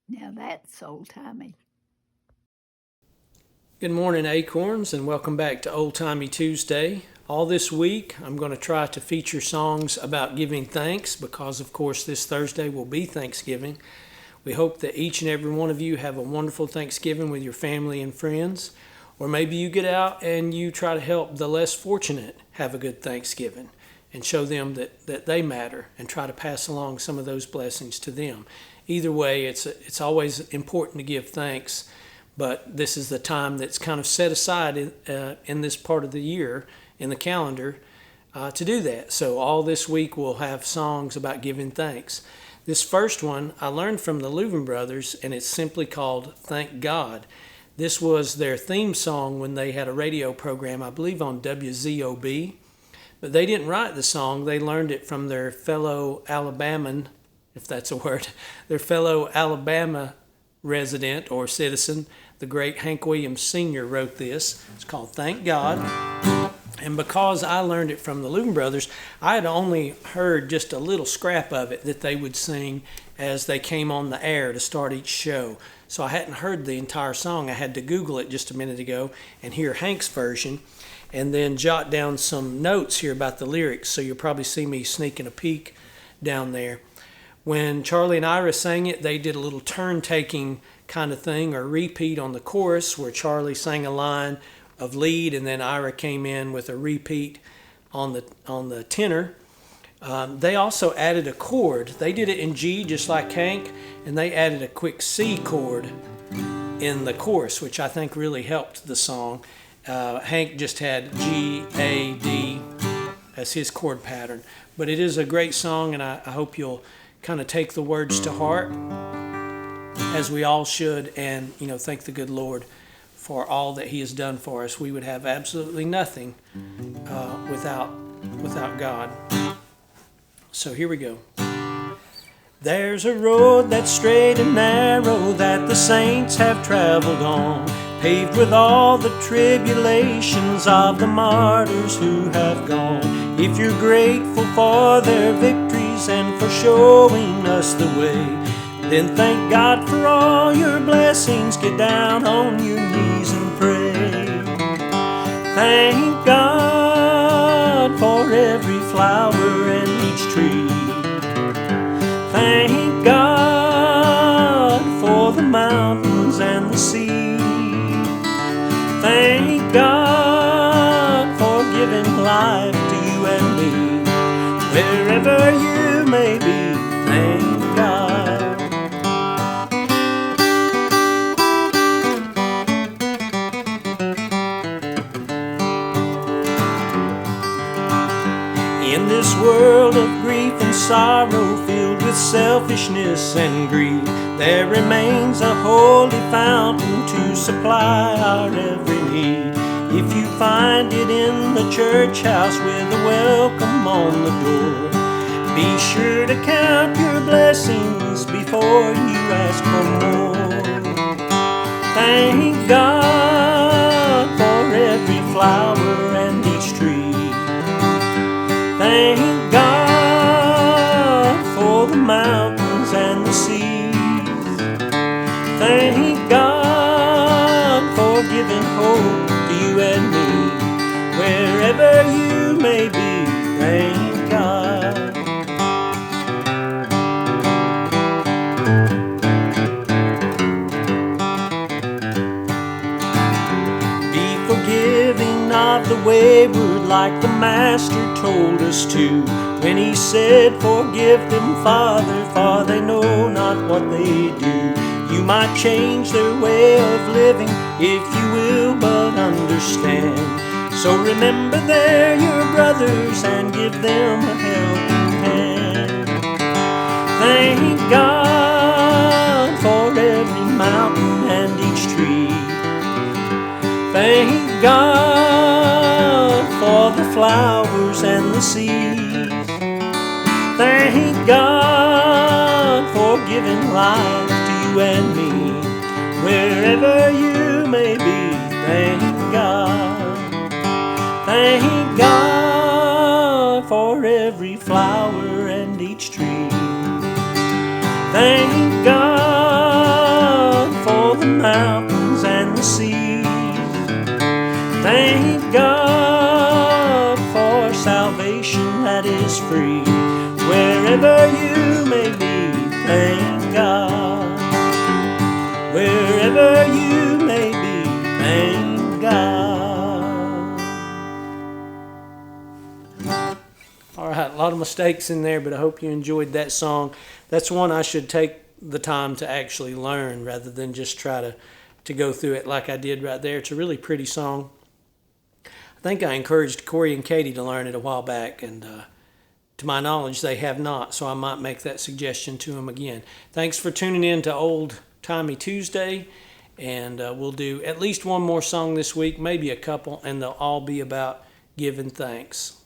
Now that's old-timey. Good morning, Acorns, and welcome back to Old Timey Tuesday. All this week, I'm going to try to feature songs about giving thanks because, of course, this Thursday will be Thanksgiving. We hope that each and every one of you have a wonderful Thanksgiving with your family and friends. Or maybe you get out and you try to help the less fortunate have a good Thanksgiving and show them that they matter and try to pass along some of those blessings to them. Either way, it's always important to give thanks, but this is the time that's kind of set aside in this part of the year in the calendar to do that. So all this week we'll have songs about giving thanks. This first one I learned from the Louvin brothers, and it's simply called Thank God. This was their theme song when they had a radio program, I believe on WZOB. But they didn't write the song, they learned it from their fellow Alabaman, if that's a word, their fellow Alabama resident or citizen. The great Hank Williams Sr. wrote this. It's called Thank God. And because I learned it from the Louvin brothers, I had only heard just a little scrap of it that they would sing as they came on the air to start each show. So I hadn't heard the entire song. I had to Google it just a minute ago and hear Hank's version and then jot down some notes here about the lyrics. So you'll probably see me sneaking a peek down there. When Charlie and Ira sang it, they did a little turn-taking kind of thing or repeat on the chorus where Charlie sang a line of lead and then Ira came in with a repeat on the tenor. They also added a chord. They did it in G just like Hank, and they added a quick C chord in the chorus, which I think really helped the song. Hank just had G, A, D as his chord pattern. But it is a great song, and I hope you'll kind of take the words to heart, as we all should, and thank the good Lord for all that He has done for us. We would have absolutely nothing without God. So here we go. There's a road that's straight and narrow that the saints have traveled on, paved with all the tribulations of the martyrs who have gone. If you're grateful for their victories and for showing us the way, then thank God for all your blessings. Get down on your knees and pray. Thank God for every flower and each tree. Thank God for the mountains and the sea. Thank God for giving life to you and me. Wherever you may be, thank God. In this world of grief and sorrow, filled with selfishness and greed, there remains a holy fountain to supply our every need. If you find it in the church house with a welcome on the door, be sure to count your blessings before you ask for more. Thank God for every flower and each tree. Thank God for the mountains and the seas. Thank God for giving hope to you and me. Wherever you may be, thank God. Be forgiving of the wayward like the Master told us to, when He said, forgive them, Father, for they know not what they do. You might change their way of living if you will but understand. So remember they're your brothers and give them a helping hand. Thank God for every mountain and each tree. Thank God for the flowers and the seas. Thank God for giving life to you and me. Wherever you may be, thank God. Thank God for every flower and each tree. Thank God the mountains and the seas. Thank God for salvation that is free. Wherever you may be, thank God. Wherever you may be, thank God. All right, a lot of mistakes in there, but I hope you enjoyed that song. That's one I should take the time to actually learn rather than just try to go through it like I did right there. It's a really pretty song. I think I encouraged Corey and Katie to learn it a while back, and to my knowledge, they have not, so I might make that suggestion to them again. Thanks for tuning in to Old Timey Tuesday, and we'll do at least one more song this week, maybe a couple, and they'll all be about giving thanks.